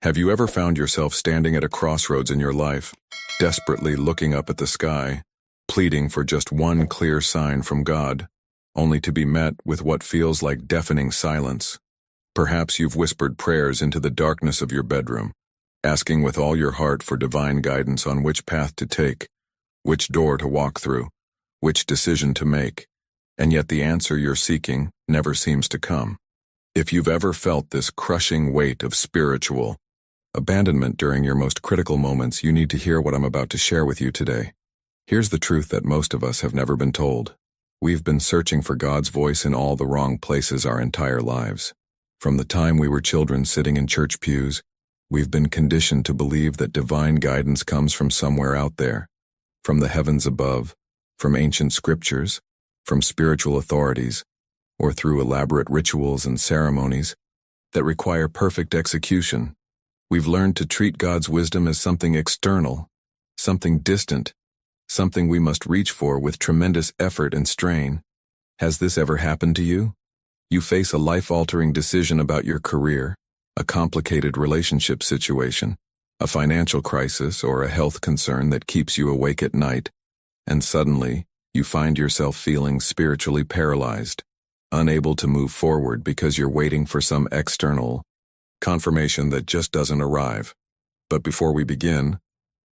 Have you ever found yourself standing at a crossroads in your life, desperately looking up at the sky, pleading for just one clear sign from God, only to be met with what feels like deafening silence? Perhaps you've whispered prayers into the darkness of your bedroom, asking with all your heart for divine guidance on which path to take, which door to walk through, which decision to make, and yet the answer you're seeking never seems to come. If you've ever felt this crushing weight of spiritual abandonment during your most critical moments, you need to hear what I'm about to share with you today. Here's the truth that most of us have never been told. We've been searching for God's voice in all the wrong places our entire lives. From the time we were children sitting in church pews, we've been conditioned to believe that divine guidance comes from somewhere out there, from the heavens above, from ancient scriptures, from spiritual authorities, or through elaborate rituals and ceremonies that require perfect execution. We've learned to treat God's wisdom as something external, something distant, something we must reach for with tremendous effort and strain. Has this ever happened to you? You face a life-altering decision about your career, a complicated relationship situation, a financial crisis, or a health concern that keeps you awake at night, and suddenly, you find yourself feeling spiritually paralyzed, unable to move forward because you're waiting for some external confirmation that just doesn't arrive. But before we begin,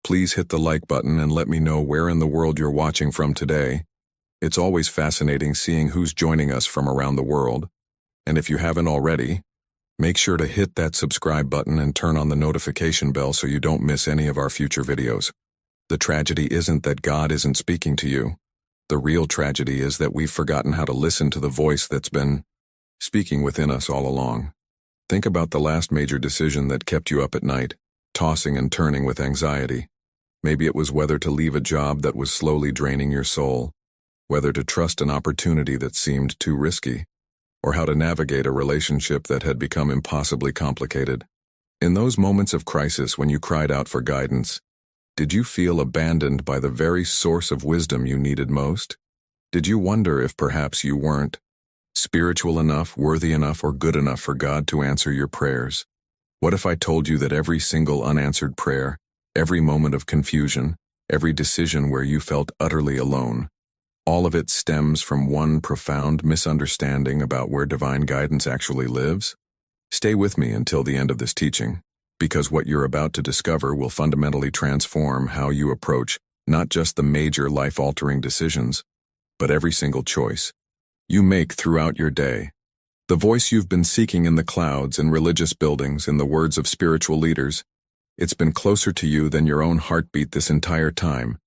please hit the like button and let me know where in the world you're watching from today. It's always fascinating seeing who's joining us from around the world. And if you haven't already, make sure to hit that subscribe button and turn on the notification bell so you don't miss any of our future videos. The tragedy isn't that God isn't speaking to you. The real tragedy is that we've forgotten how to listen to the voice that's been speaking within us all along. Think about the last major decision that kept you up at night, tossing and turning with anxiety. Maybe it was whether to leave a job that was slowly draining your soul, whether to trust an opportunity that seemed too risky, or how to navigate a relationship that had become impossibly complicated. In those moments of crisis when you cried out for guidance, did you feel abandoned by the very source of wisdom you needed most? Did you wonder if perhaps you weren't spiritual enough, worthy enough, or good enough for God to answer your prayers? What if I told you that every single unanswered prayer, every moment of confusion, every decision where you felt utterly alone, all of it stems from one profound misunderstanding about where divine guidance actually lives? Stay with me until the end of this teaching, because what you're about to discover will fundamentally transform how you approach not just the major life-altering decisions, but every single choice you make throughout your day. The voice you've been seeking in the clouds, in religious buildings, in the words of spiritual leaders, it's been closer to you than your own heartbeat this entire time,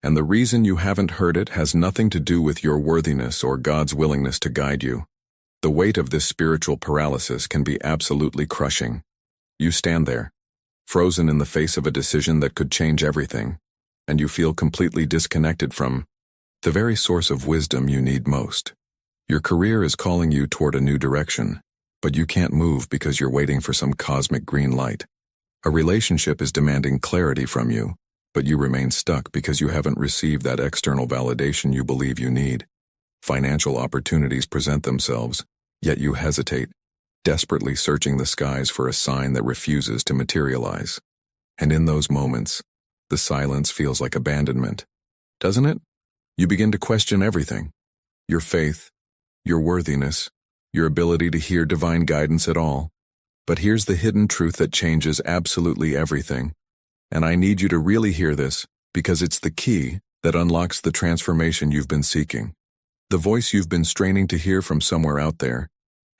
and the reason you haven't heard it has nothing to do with your worthiness or God's willingness to guide you. The weight of this spiritual paralysis can be absolutely crushing. You stand there, frozen in the face of a decision that could change everything, and you feel completely disconnected from the very source of wisdom you need most. Your career is calling you toward a new direction, but you can't move because you're waiting for some cosmic green light. A relationship is demanding clarity from you, but you remain stuck because you haven't received that external validation you believe you need. Financial opportunities present themselves, yet you hesitate, desperately searching the skies for a sign that refuses to materialize. And in those moments, the silence feels like abandonment, doesn't it? You begin to question everything: your faith, your worthiness, your ability to hear divine guidance at all. But here's the hidden truth that changes absolutely everything. And I need you to really hear this, because it's the key that unlocks the transformation you've been seeking. The voice you've been straining to hear from somewhere out there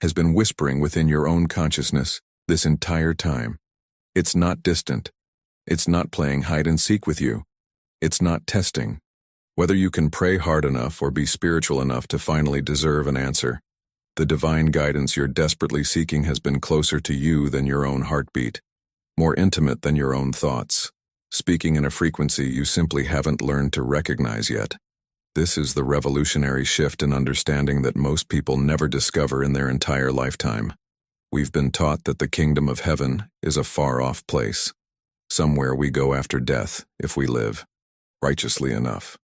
has been whispering within your own consciousness this entire time. It's not distant. It's not playing hide and seek with you. It's not testing whether you can pray hard enough or be spiritual enough to finally deserve an answer. The divine guidance you're desperately seeking has been closer to you than your own heartbeat, more intimate than your own thoughts, speaking in a frequency you simply haven't learned to recognize yet. This is the revolutionary shift in understanding that most people never discover in their entire lifetime. We've been taught that the kingdom of heaven is a far-off place, somewhere we go after death if we live righteously enough.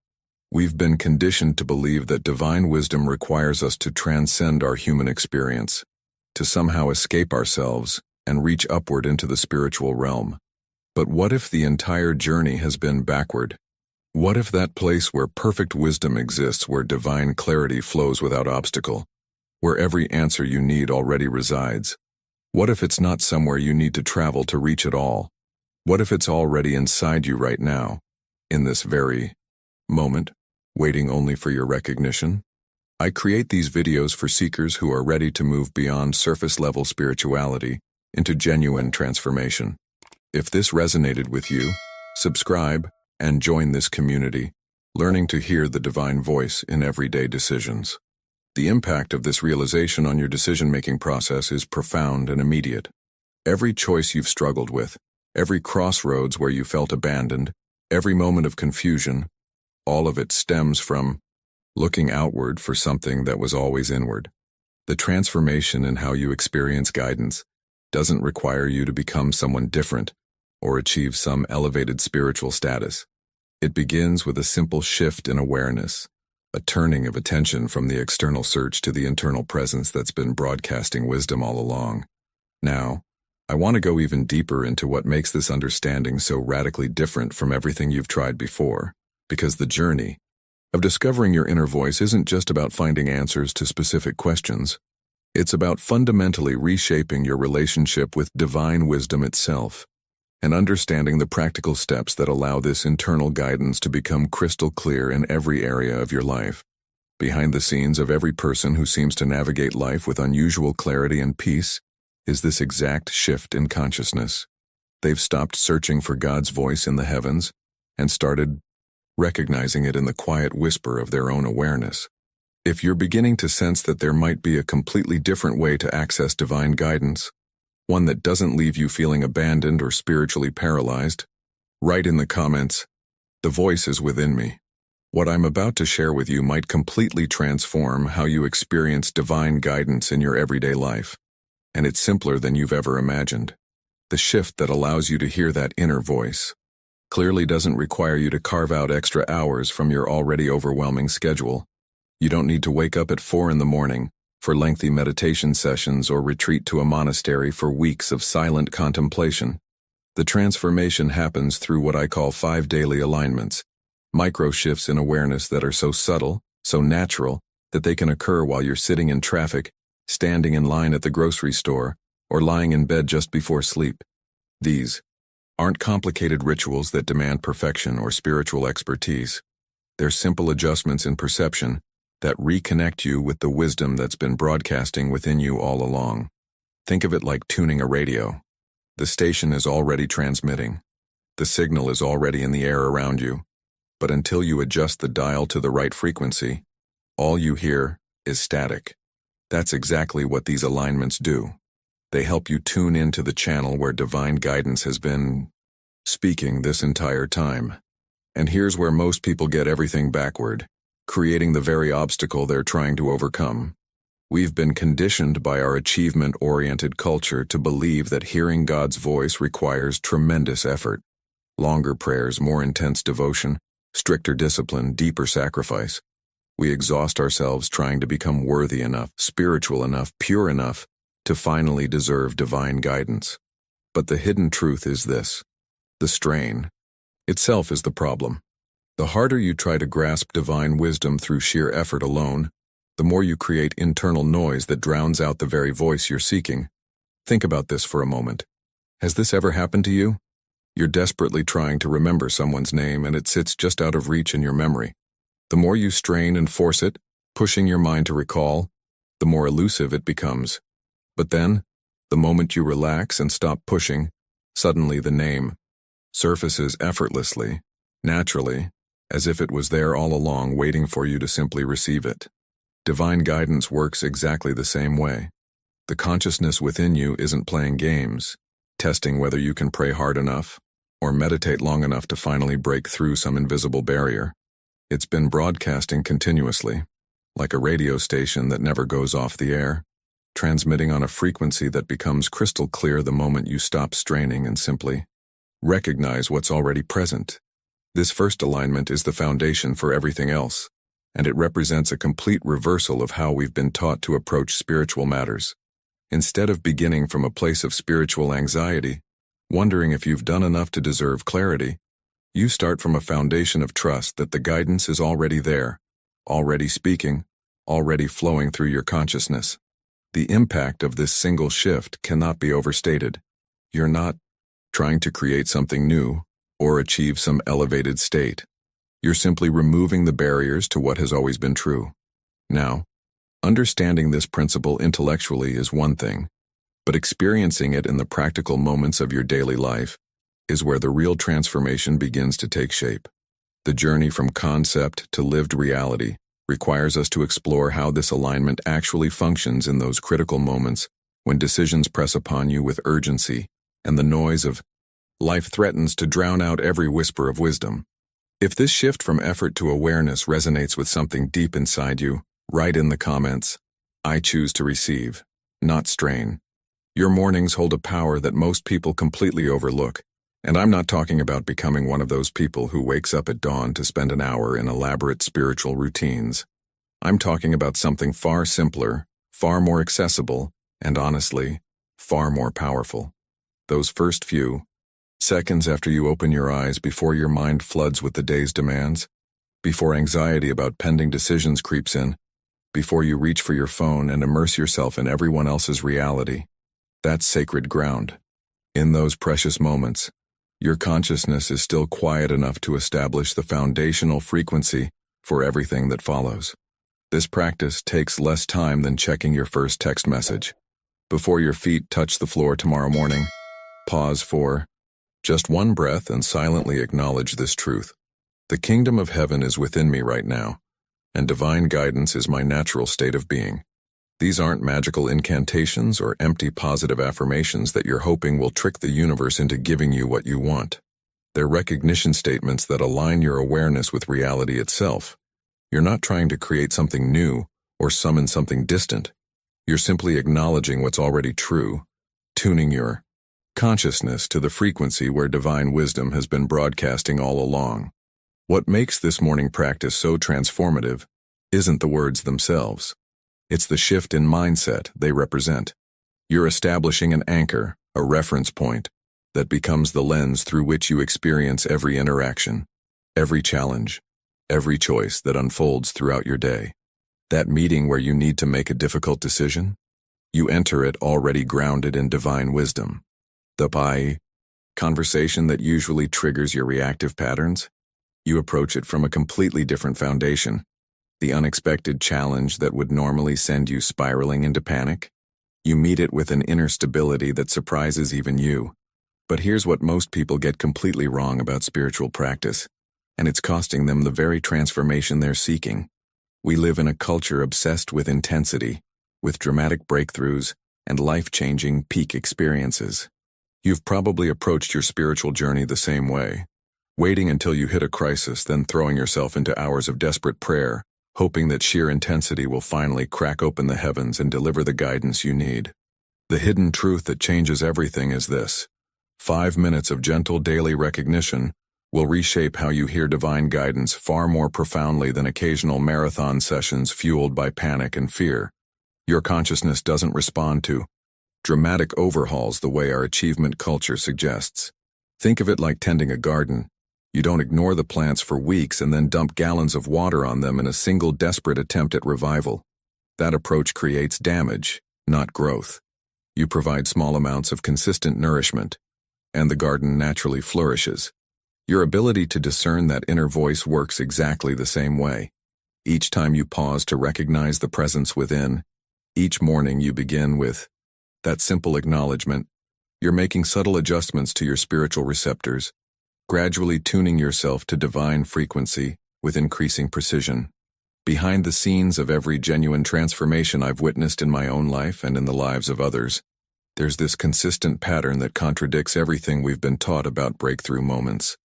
We've been conditioned to believe that divine wisdom requires us to transcend our human experience, to somehow escape ourselves and reach upward into the spiritual realm. But what if the entire journey has been backward? What if that place where perfect wisdom exists, where divine clarity flows without obstacle, where every answer you need already resides? What if it's not somewhere you need to travel to reach it all? What if it's already inside you right now, in this very moment, waiting only for your recognition? I create these videos for seekers who are ready to move beyond surface-level spirituality into genuine transformation. If this resonated with you, subscribe and join this community, learning to hear the divine voice in everyday decisions. The impact of this realization on your decision-making process is profound and immediate. Every choice you've struggled with, every crossroads where you felt abandoned, every moment of confusion, all of it stems from looking outward for something that was always inward. The transformation in how you experience guidance doesn't require you to become someone different or achieve some elevated spiritual status. It begins with a simple shift in awareness, a turning of attention from the external search to the internal presence that's been broadcasting wisdom all along. Now, I want to go even deeper into what makes this understanding so radically different from everything you've tried before, because the journey of discovering your inner voice isn't just about finding answers to specific questions. It's about fundamentally reshaping your relationship with divine wisdom itself, and understanding the practical steps that allow this internal guidance to become crystal clear in every area of your life. Behind the scenes of every person who seems to navigate life with unusual clarity and peace is this exact shift in consciousness. They've stopped searching for God's voice in the heavens and started recognizing it in the quiet whisper of their own awareness. If you're beginning to sense that there might be a completely different way to access divine guidance, one that doesn't leave you feeling abandoned or spiritually paralyzed, write in the comments, "The voice is within me." What I'm about to share with you might completely transform how you experience divine guidance in your everyday life, and it's simpler than you've ever imagined. The shift that allows you to hear that inner voice clearly doesn't require you to carve out extra hours from your already overwhelming schedule. You don't need to wake up at 4 in the morning for lengthy meditation sessions or retreat to a monastery for weeks of silent contemplation. The transformation happens through what I call 5 daily alignments, micro shifts in awareness that are so subtle, so natural, that they can occur while you're sitting in traffic, standing in line at the grocery store, or lying in bed just before sleep. These aren't complicated rituals that demand perfection or spiritual expertise. They're simple adjustments in perception that reconnect you with the wisdom that's been broadcasting within you all along. Think of it like tuning a radio. The station is already transmitting. The signal is already in the air around you. But until you adjust the dial to the right frequency, all you hear is static. That's exactly what these alignments do. They help you tune into the channel where divine guidance has been speaking this entire time. And here's where most people get everything backward, creating the very obstacle they're trying to overcome. We've been conditioned by our achievement-oriented culture to believe that hearing God's voice requires tremendous effort. Longer prayers, more intense devotion, stricter discipline, deeper sacrifice. We exhaust ourselves trying to become worthy enough, spiritual enough, pure enough to finally deserve divine guidance. But the hidden truth is this: the strain itself is the problem. The harder you try to grasp divine wisdom through sheer effort alone, the more you create internal noise that drowns out the very voice you're seeking. Think about this for a moment. Has this ever happened to you? You're desperately trying to remember someone's name and it sits just out of reach in your memory. The more you strain and force it, pushing your mind to recall, the more elusive it becomes. But then, the moment you relax and stop pushing, suddenly the name surfaces effortlessly, naturally, as if it was there all along waiting for you to simply receive it. Divine guidance works exactly the same way. The consciousness within you isn't playing games, testing whether you can pray hard enough or meditate long enough to finally break through some invisible barrier. It's been broadcasting continuously, like a radio station that never goes off the air, transmitting on a frequency that becomes crystal clear the moment you stop straining and simply recognize what's already present. This first alignment is the foundation for everything else, and it represents a complete reversal of how we've been taught to approach spiritual matters. Instead of beginning from a place of spiritual anxiety, wondering if you've done enough to deserve clarity, you start from a foundation of trust that the guidance is already there, already speaking, already flowing through your consciousness. The impact of this single shift cannot be overstated. You're not trying to create something new or achieve some elevated state. You're simply removing the barriers to what has always been true. Now, understanding this principle intellectually is one thing, but experiencing it in the practical moments of your daily life is where the real transformation begins to take shape. The journey from concept to lived reality requires us to explore how this alignment actually functions in those critical moments when decisions press upon you with urgency and the noise of life threatens to drown out every whisper of wisdom. If this shift from effort to awareness resonates with something deep inside you, write in the comments, "I choose to receive, not strain." Your mornings hold a power that most people completely overlook, and I'm not talking about becoming one of those people who wakes up at dawn to spend an hour in elaborate spiritual routines. I'm talking about something far simpler, far more accessible, and honestly, far more powerful. Those first few seconds after you open your eyes, before your mind floods with the day's demands, before anxiety about pending decisions creeps in, before you reach for your phone and immerse yourself in everyone else's reality, that's sacred ground. In those precious moments, your consciousness is still quiet enough to establish the foundational frequency for everything that follows. This practice takes less time than checking your first text message. Before your feet touch the floor tomorrow morning, pause for just one breath and silently acknowledge this truth. The kingdom of heaven is within me right now, and divine guidance is my natural state of being. These aren't magical incantations or empty positive affirmations that you're hoping will trick the universe into giving you what you want. They're recognition statements that align your awareness with reality itself. You're not trying to create something new or summon something distant. You're simply acknowledging what's already true, tuning your consciousness to the frequency where divine wisdom has been broadcasting all along. What makes this morning practice so transformative isn't the words themselves. It's the shift in mindset they represent. You're establishing an anchor, a reference point, that becomes the lens through which you experience every interaction, every challenge, every choice that unfolds throughout your day. That meeting where you need to make a difficult decision, you enter it already grounded in divine wisdom. The conversation that usually triggers your reactive patterns, you approach it from a completely different foundation. The unexpected challenge that would normally send you spiraling into panic, you meet it with an inner stability that surprises even you. But here's what most people get completely wrong about spiritual practice, and it's costing them the very transformation they're seeking. We live in a culture obsessed with intensity, with dramatic breakthroughs and life-changing peak experiences. You've probably approached your spiritual journey the same way, waiting until you hit a crisis, then throwing yourself into hours of desperate prayer, hoping that sheer intensity will finally crack open the heavens and deliver the guidance you need. The hidden truth that changes everything is this: 5 minutes of gentle daily recognition will reshape how you hear divine guidance far more profoundly than occasional marathon sessions fueled by panic and fear. Your consciousness doesn't respond to dramatic overhauls the way our achievement culture suggests. Think of it like tending a garden. You don't ignore the plants for weeks and then dump gallons of water on them in a single desperate attempt at revival. That approach creates damage, not growth. You provide small amounts of consistent nourishment, and the garden naturally flourishes. Your ability to discern that inner voice works exactly the same way. Each time you pause to recognize the presence within, each morning you begin with that simple acknowledgement. You're making subtle adjustments to your spiritual receptors, gradually tuning yourself to divine frequency with increasing precision. Behind the scenes of every genuine transformation I've witnessed in my own life and in the lives of others, there's this consistent pattern that contradicts everything we've been taught about breakthrough moments.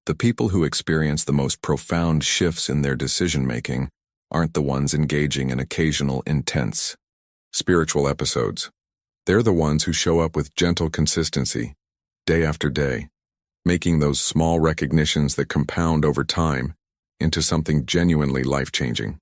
The people who experience the most profound shifts in their decision-making aren't the ones engaging in occasional intense spiritual episodes. They're the ones who show up with gentle consistency, day after day, making those small recognitions that compound over time into something genuinely life-changing.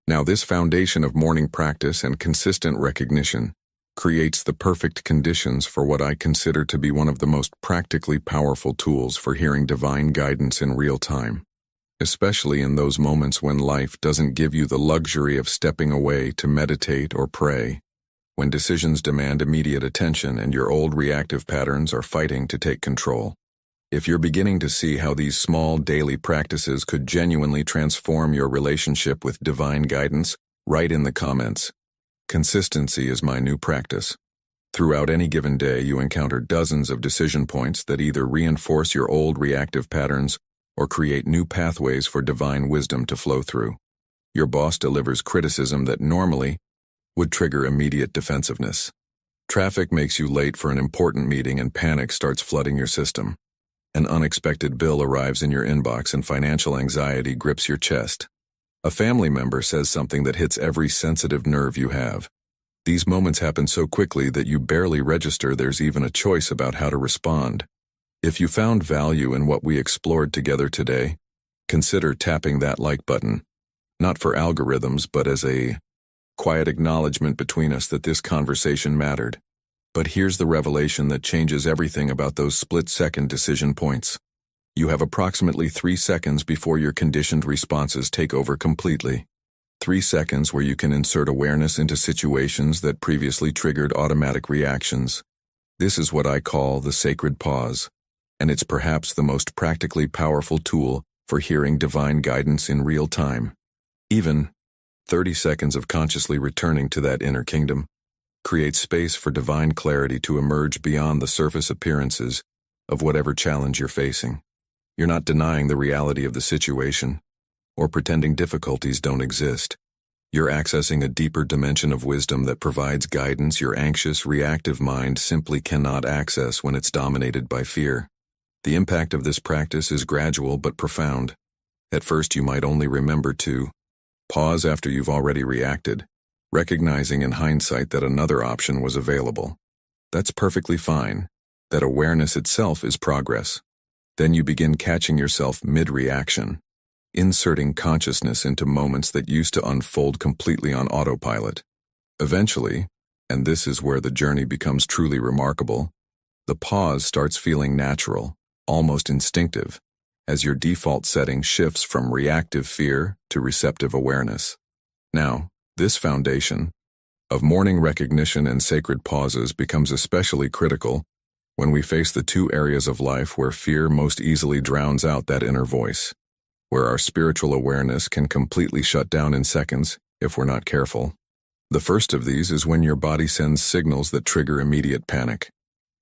Now, this foundation of morning practice and consistent recognition creates the perfect conditions for what I consider to be one of the most practically powerful tools for hearing divine guidance in real time, especially in those moments when life doesn't give you the luxury of stepping away to meditate or pray, when decisions demand immediate attention and your old reactive patterns are fighting to take control. If you're beginning to see how these small daily practices could genuinely transform your relationship with divine guidance, write in the comments. Consistency is my new practice. Throughout any given day, you encounter dozens of decision points that either reinforce your old reactive patterns or create new pathways for divine wisdom to flow through. Your boss delivers criticism that normally would trigger immediate defensiveness. Traffic makes you late for an important meeting and panic starts flooding your system. An unexpected bill arrives in your inbox and financial anxiety grips your chest. A family member says something that hits every sensitive nerve you have. These moments happen so quickly that you barely register there's even a choice about how to respond. If you found value in what we explored together today, consider tapping that like button, not for algorithms, but as a quiet acknowledgement between us that this conversation mattered. But here's the revelation that changes everything about those split-second decision points. You have approximately 3 seconds before your conditioned responses take over completely. 3 seconds where you can insert awareness into situations that previously triggered automatic reactions. This is what I call the sacred pause, and it's perhaps the most practically powerful tool for hearing divine guidance in real time. Even 30 seconds of consciously returning to that inner kingdom creates space for divine clarity to emerge beyond the surface appearances of whatever challenge you're facing. You're not denying the reality of the situation or pretending difficulties don't exist. You're accessing a deeper dimension of wisdom that provides guidance your anxious, reactive mind simply cannot access when it's dominated by fear. The impact of this practice is gradual but profound. At first, you might only remember to pause after you've already reacted, recognizing in hindsight that another option was available. That's perfectly fine. That awareness itself is progress. Then you begin catching yourself mid-reaction, inserting consciousness into moments that used to unfold completely on autopilot. Eventually, and this is where the journey becomes truly remarkable, the pause starts feeling natural, almost instinctive, as your default setting shifts from reactive fear to receptive awareness. Now, this foundation of morning recognition and sacred pauses becomes especially critical when we face the two areas of life where fear most easily drowns out that inner voice, where our spiritual awareness can completely shut down in seconds if we're not careful. The first of these is when your body sends signals that trigger immediate panic.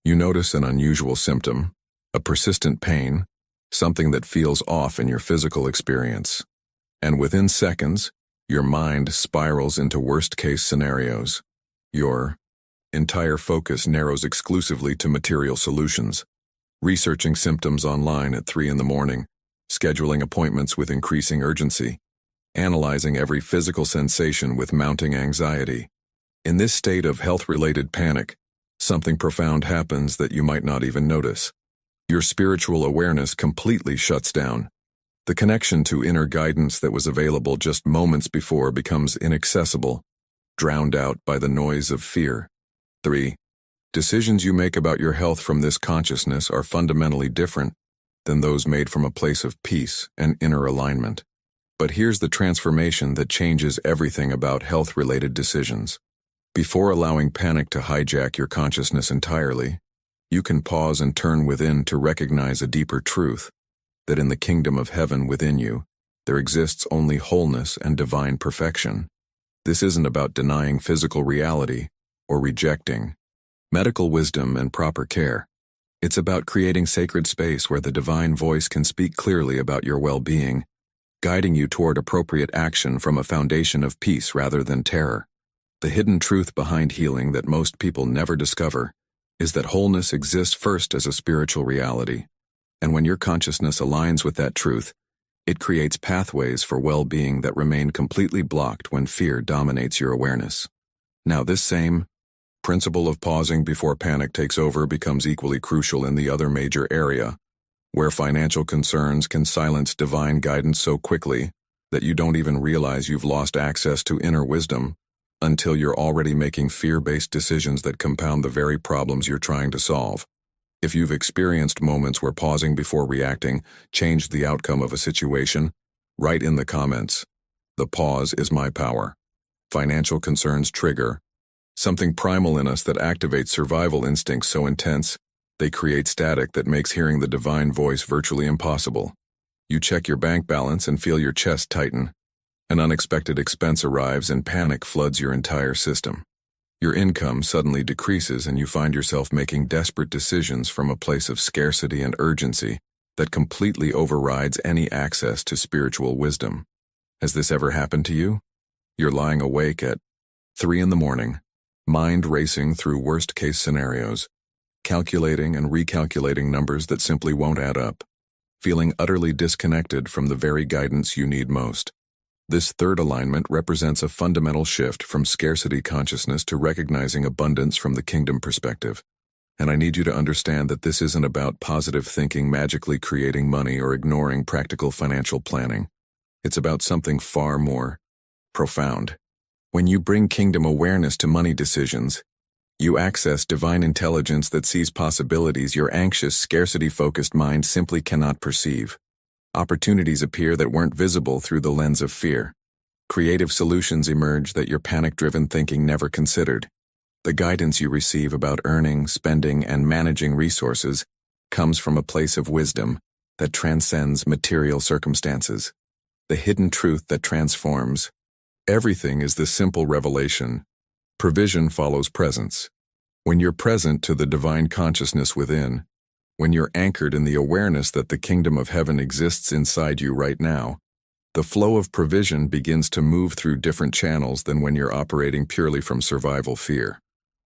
You notice an unusual symptom, a persistent pain, something that feels off in your physical experience. And within seconds, your mind spirals into worst-case scenarios. Your entire focus narrows exclusively to material solutions, researching symptoms online at 3 in the morning, scheduling appointments with increasing urgency, analyzing every physical sensation with mounting anxiety. In this state of health-related panic, something profound happens that you might not even notice. Your spiritual awareness completely shuts down. The connection to inner guidance that was available just moments before becomes inaccessible, drowned out by the noise of fear. 3. Decisions you make about your health from this consciousness are fundamentally different than those made from a place of peace and inner alignment. But here's the transformation that changes everything about health-related decisions. Before allowing panic to hijack your consciousness entirely, you can pause and turn within to recognize a deeper truth, that in the kingdom of heaven within you, there exists only wholeness and divine perfection. This isn't about denying physical reality or rejecting medical wisdom and proper care. It's about creating sacred space where the divine voice can speak clearly about your well-being, guiding you toward appropriate action from a foundation of peace rather than terror. The hidden truth behind healing that most people never discover is that wholeness exists first as a spiritual reality, and when your consciousness aligns with that truth, it creates pathways for well-being that remain completely blocked when fear dominates your awareness. Now, this same principle of pausing before panic takes over becomes equally crucial in the other major area, where financial concerns can silence divine guidance so quickly that you don't even realize you've lost access to inner wisdom. until you're already making fear-based decisions that compound the very problems you're trying to solve. If you've experienced moments where pausing before reacting changed the outcome of a situation, write in the comments, "The pause is my power." Financial concerns trigger something primal in us that activates survival instincts so intense, they create static that makes hearing the divine voice virtually impossible. You check your bank balance and feel your chest tighten. An unexpected expense arrives and panic floods your entire system. Your income suddenly decreases and you find yourself making desperate decisions from a place of scarcity and urgency that completely overrides any access to spiritual wisdom. Has this ever happened to you? You're lying awake at 3 in the morning, mind racing through worst-case scenarios, calculating and recalculating numbers that simply won't add up, feeling utterly disconnected from the very guidance you need most. This third alignment represents a fundamental shift from scarcity consciousness to recognizing abundance from the kingdom perspective. And I need you to understand that this isn't about positive thinking magically creating money or ignoring practical financial planning. It's about something far more profound. When you bring kingdom awareness to money decisions, you access divine intelligence that sees possibilities your anxious, scarcity-focused mind simply cannot perceive. Opportunities appear that weren't visible through the lens of fear. Creative solutions emerge that your panic-driven thinking never considered. The guidance you receive about earning, spending, and managing resources comes from a place of wisdom that transcends material circumstances. The hidden truth that transforms everything is the simple revelation: provision follows presence. When you're present to the divine consciousness within, when you're anchored in the awareness that the kingdom of heaven exists inside you right now, the flow of provision begins to move through different channels than when you're operating purely from survival fear.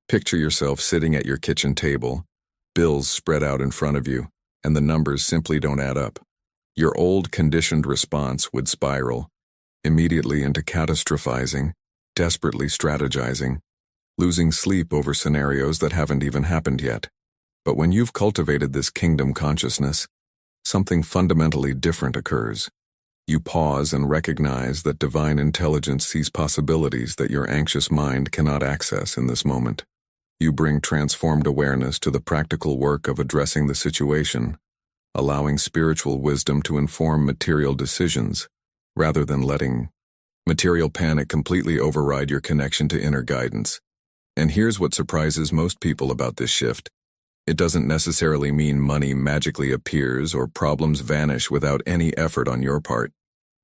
Picture yourself sitting at your kitchen table, bills spread out in front of you, and the numbers simply don't add up. Your old conditioned response would spiral immediately into catastrophizing, desperately strategizing, losing sleep over scenarios that haven't even happened yet. But when you've cultivated this kingdom consciousness, something fundamentally different occurs. You pause and recognize that divine intelligence sees possibilities that your anxious mind cannot access in this moment. You bring transformed awareness to the practical work of addressing the situation, allowing spiritual wisdom to inform material decisions, rather than letting material panic completely override your connection to inner guidance. And here's what surprises most people about this shift. It doesn't necessarily mean money magically appears or problems vanish without any effort on your part.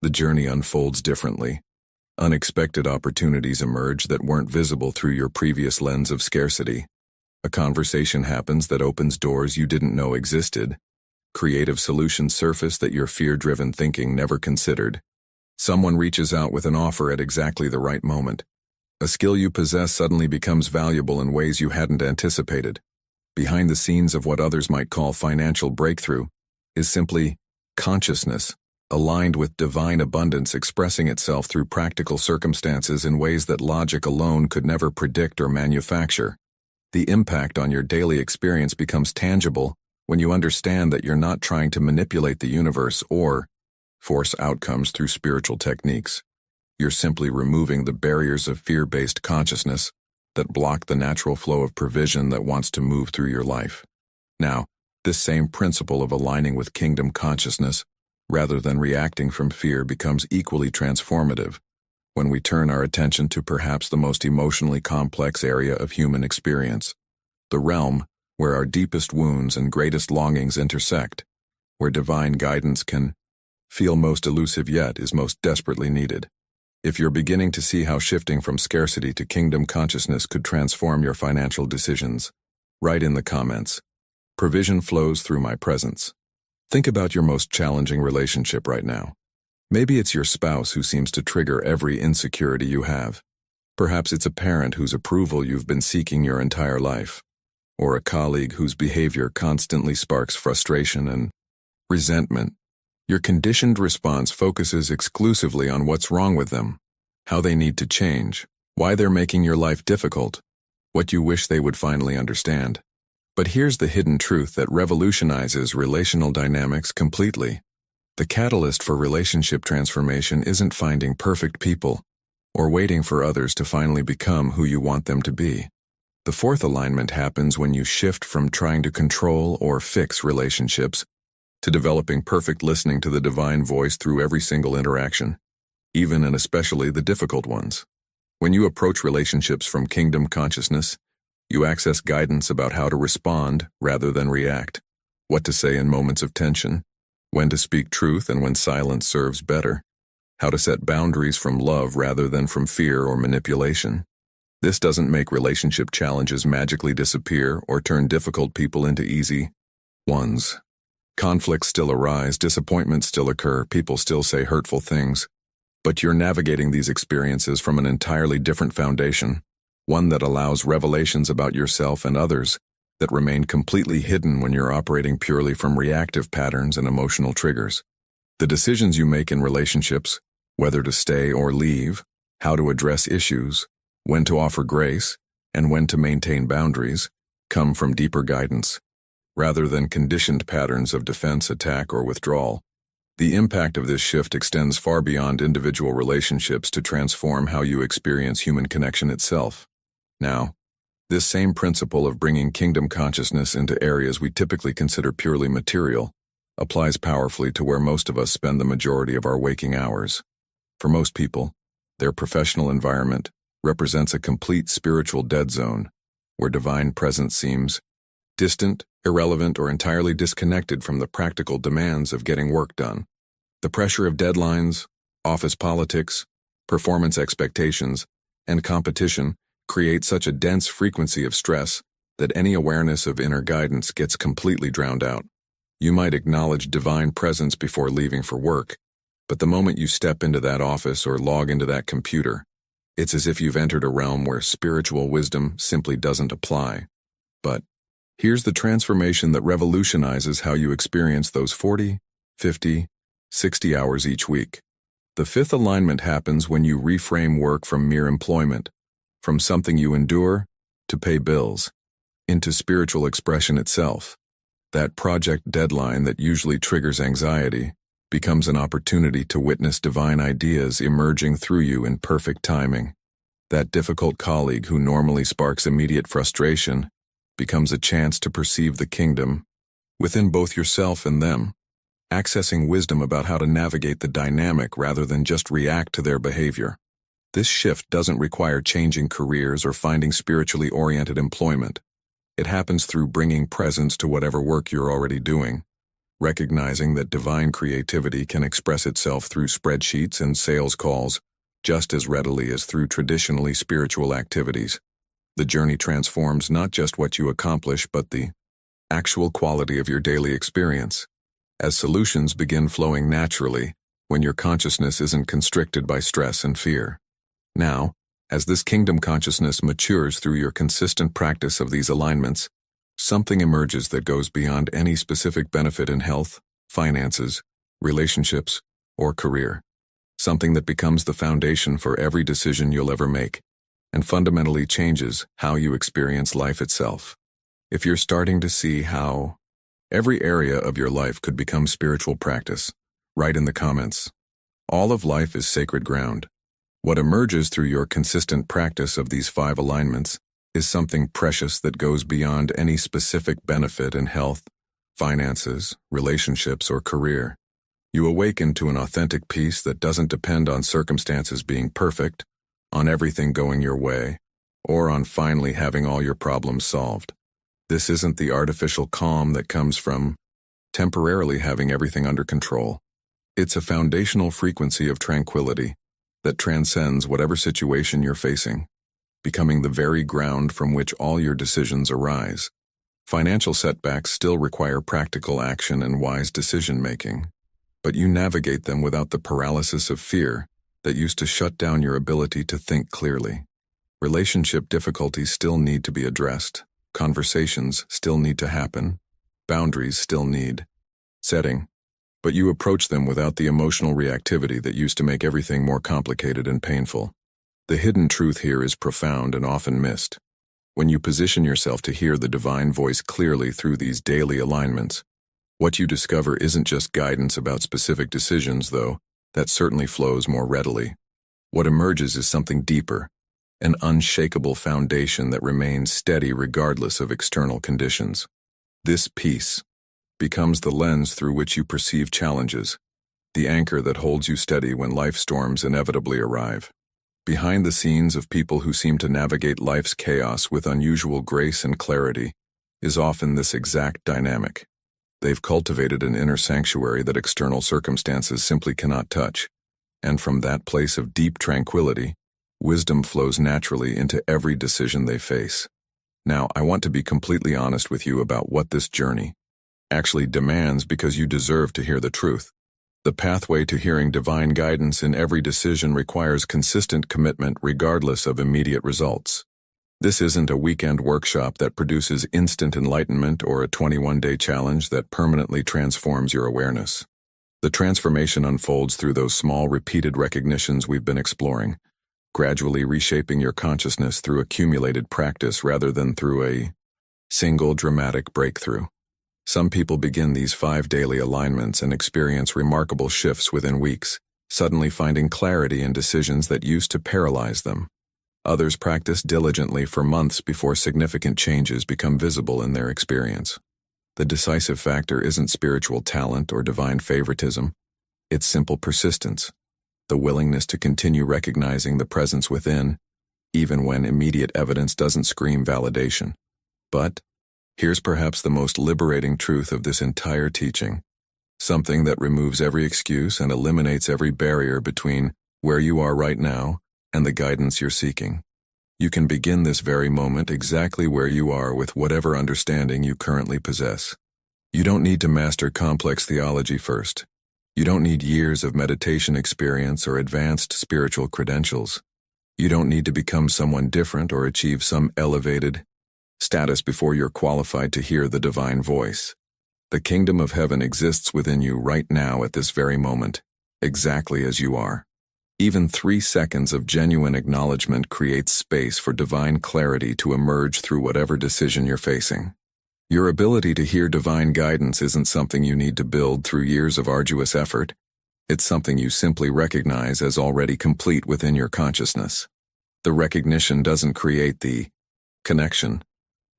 The journey unfolds differently. Unexpected opportunities emerge that weren't visible through your previous lens of scarcity. A conversation happens that opens doors you didn't know existed. Creative solutions surface that your fear-driven thinking never considered. Someone reaches out with an offer at exactly the right moment. A skill you possess suddenly becomes valuable in ways you hadn't anticipated. Behind the scenes of what others might call financial breakthrough is simply consciousness, aligned with divine abundance expressing itself through practical circumstances in ways that logic alone could never predict or manufacture. The impact on your daily experience becomes tangible when you understand that you're not trying to manipulate the universe or force outcomes through spiritual techniques. You're simply removing the barriers of fear-based consciousness that block the natural flow of provision that wants to move through your life. Now, this same principle of aligning with kingdom consciousness, rather than reacting from fear, becomes equally transformative when we turn our attention to perhaps the most emotionally complex area of human experience, the realm where our deepest wounds and greatest longings intersect, where divine guidance can feel most elusive yet is most desperately needed. If you're beginning to see how shifting from scarcity to kingdom consciousness could transform your financial decisions, write in the comments, "Provision flows through my presence." Think about your most challenging relationship right now. Maybe it's your spouse who seems to trigger every insecurity you have. Perhaps it's a parent whose approval you've been seeking your entire life, or a colleague whose behavior constantly sparks frustration and resentment. Your conditioned response focuses exclusively on what's wrong with them, how they need to change, why they're making your life difficult, what you wish they would finally understand. But here's the hidden truth that revolutionizes relational dynamics completely. The catalyst for relationship transformation isn't finding perfect people. or waiting for others to finally become who you want them to be. The fourth alignment happens when you shift from trying to control or fix relationships to developing perfect listening to the divine voice through every single interaction, even and especially the difficult ones. When you approach relationships from kingdom consciousness, you access guidance about how to respond rather than react, what to say in moments of tension, when to speak truth and when silence serves better, how to set boundaries from love rather than from fear or manipulation. This doesn't make relationship challenges magically disappear or turn difficult people into easy ones. Conflicts still arise, disappointments still occur, people still say hurtful things, but you're navigating these experiences from an entirely different foundation, one that allows revelations about yourself and others that remain completely hidden when you're operating purely from reactive patterns and emotional triggers. The decisions you make in relationships, whether to stay or leave, how to address issues, when to offer grace, and when to maintain boundaries, come from deeper guidance, rather than conditioned patterns of defense, attack, or withdrawal. The impact of this shift extends far beyond individual relationships to transform how you experience human connection itself. Now, this same principle of bringing kingdom consciousness into areas we typically consider purely material applies powerfully to where most of us spend the majority of our waking hours. For most people, their professional environment represents a complete spiritual dead zone, where divine presence seems distant, irrelevant, or entirely disconnected from the practical demands of getting work done. The pressure of deadlines, office politics, performance expectations, and competition create such a dense frequency of stress that any awareness of inner guidance gets completely drowned out. You might acknowledge divine presence before leaving for work, but the moment you step into that office or log into that computer, it's as if you've entered a realm where spiritual wisdom simply doesn't apply. But here's the transformation that revolutionizes how you experience those 40, 50, 60 hours each week. The fifth alignment happens when you reframe work from mere employment, from something you endure to pay bills, into spiritual expression itself. That project deadline that usually triggers anxiety becomes an opportunity to witness divine ideas emerging through you in perfect timing. That difficult colleague who normally sparks immediate frustration becomes a chance to perceive the kingdom within both yourself and them, accessing wisdom about how to navigate the dynamic rather than just react to their behavior. This shift doesn't require changing careers or finding spiritually oriented employment. It happens through bringing presence to whatever work you're already doing, recognizing that divine creativity can express itself through spreadsheets and sales calls just as readily as through traditionally spiritual activities. The journey transforms not just what you accomplish, but the actual quality of your daily experience, as solutions begin flowing naturally when your consciousness isn't constricted by stress and fear. Now, as this kingdom consciousness matures through your consistent practice of these alignments, something emerges that goes beyond any specific benefit in health, finances, relationships, or career. Something that becomes the foundation for every decision you'll ever make, and fundamentally changes how you experience life itself. If you're starting to see how every area of your life could become spiritual practice, write in the comments. All of life is sacred ground. What emerges through your consistent practice of these 5 alignments is something precious that goes beyond any specific benefit in health, finances, relationships, or career. You awaken to an authentic peace that doesn't depend on circumstances being perfect, on everything going your way, or on finally having all your problems solved. This isn't the artificial calm that comes from temporarily having everything under control. It's a foundational frequency of tranquility that transcends whatever situation you're facing, becoming the very ground from which all your decisions arise. Financial setbacks still require practical action and wise decision-making, but you navigate them without the paralysis of fear that used to shut down your ability to think clearly. Relationship difficulties still need to be addressed, conversations still need to happen, boundaries still need setting, but you approach them without the emotional reactivity that used to make everything more complicated and painful. The hidden truth here is profound and often missed. When you position yourself to hear the divine voice clearly through these daily alignments, what you discover isn't just guidance about specific decisions, though that certainly flows more readily. What emerges is something deeper, an unshakable foundation that remains steady regardless of external conditions. This peace becomes the lens through which you perceive challenges, the anchor that holds you steady when life storms inevitably arrive. Behind the scenes of people who seem to navigate life's chaos with unusual grace and clarity is often this exact dynamic. They've cultivated an inner sanctuary that external circumstances simply cannot touch, and from that place of deep tranquility, wisdom flows naturally into every decision they face. Now, I want to be completely honest with you about what this journey actually demands, because you deserve to hear the truth. The pathway to hearing divine guidance in every decision requires consistent commitment regardless of immediate results. This isn't a weekend workshop that produces instant enlightenment or a 21-day challenge that permanently transforms your awareness. The transformation unfolds through those small, repeated recognitions we've been exploring, gradually reshaping your consciousness through accumulated practice rather than through a single dramatic breakthrough. Some people begin these 5 daily alignments and experience remarkable shifts within weeks, suddenly finding clarity in decisions that used to paralyze them. Others practice diligently for months before significant changes become visible in their experience. The decisive factor isn't spiritual talent or divine favoritism. It's simple persistence, the willingness to continue recognizing the presence within, even when immediate evidence doesn't scream validation. But here's perhaps the most liberating truth of this entire teaching, something that removes every excuse and eliminates every barrier between where you are right now and the guidance you're seeking. You can begin this very moment exactly where you are with whatever understanding you currently possess. You don't need to master complex theology first. You don't need years of meditation experience or advanced spiritual credentials. You don't need to become someone different or achieve some elevated status before you're qualified to hear the divine voice. The kingdom of heaven exists within you right now at this very moment, exactly as you are. Even 3 seconds of genuine acknowledgement creates space for divine clarity to emerge through whatever decision you're facing. Your ability to hear divine guidance isn't something you need to build through years of arduous effort. It's something you simply recognize as already complete within your consciousness. The recognition doesn't create the connection.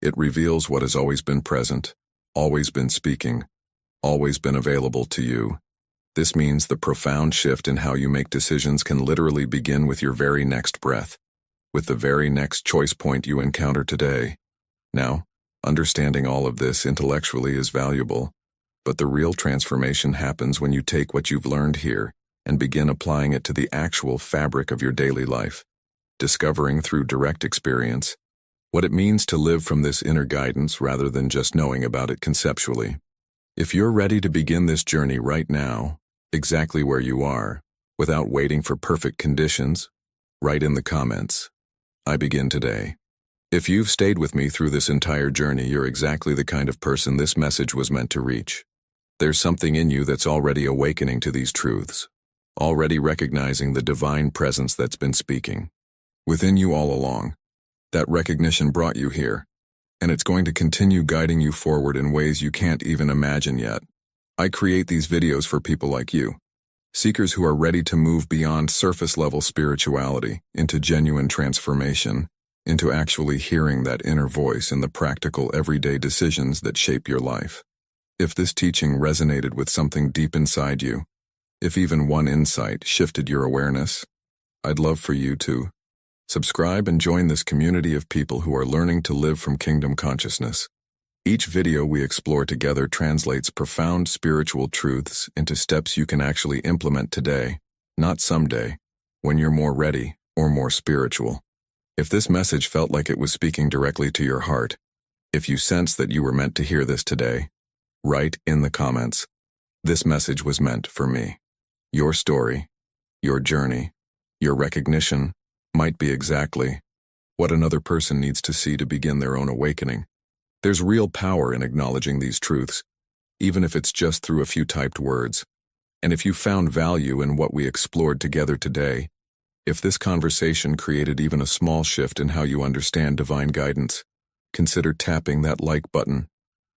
It reveals what has always been present, always been speaking, always been available to you. This means the profound shift in how you make decisions can literally begin with your very next breath, with the very next choice point you encounter today. Now, understanding all of this intellectually is valuable, but the real transformation happens when you take what you've learned here and begin applying it to the actual fabric of your daily life, discovering through direct experience what it means to live from this inner guidance rather than just knowing about it conceptually. If you're ready to begin this journey right now, exactly where you are, without waiting for perfect conditions, write in the comments, "I begin today." If you've stayed with me through this entire journey, you're exactly the kind of person this message was meant to reach. There's something in you that's already awakening to these truths, already recognizing the divine presence that's been speaking within you all along. That recognition brought you here, and it's going to continue guiding you forward in ways you can't even imagine yet. I create these videos for people like you, seekers who are ready to move beyond surface-level spirituality into genuine transformation, into actually hearing that inner voice in the practical everyday decisions that shape your life. If this teaching resonated with something deep inside you, if even one insight shifted your awareness, I'd love for you to subscribe and join this community of people who are learning to live from kingdom consciousness. Each video we explore together translates profound spiritual truths into steps you can actually implement today, not someday, when you're more ready or more spiritual. If this message felt like it was speaking directly to your heart, if you sense that you were meant to hear this today, write in the comments, "This message was meant for me." Your story, your journey, your recognition might be exactly what another person needs to see to begin their own awakening. There's real power in acknowledging these truths, even if it's just through a few typed words. And if you found value in what we explored together today, if this conversation created even a small shift in how you understand divine guidance, consider tapping that like button,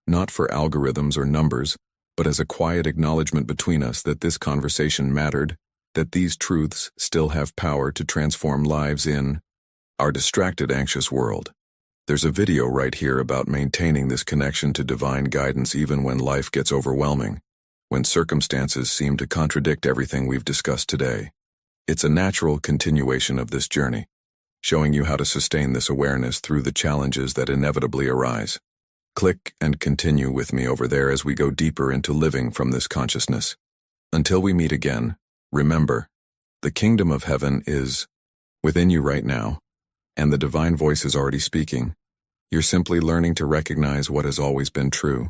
not for algorithms or numbers, but as a quiet acknowledgement between us that this conversation mattered, that these truths still have power to transform lives in our distracted, anxious world. There's a video right here about maintaining this connection to divine guidance even when life gets overwhelming, when circumstances seem to contradict everything we've discussed today. It's a natural continuation of this journey, showing you how to sustain this awareness through the challenges that inevitably arise. Click and continue with me over there as we go deeper into living from this consciousness. Until we meet again, remember, the kingdom of heaven is within you right now, and the divine voice is already speaking. You're simply learning to recognize what has always been true.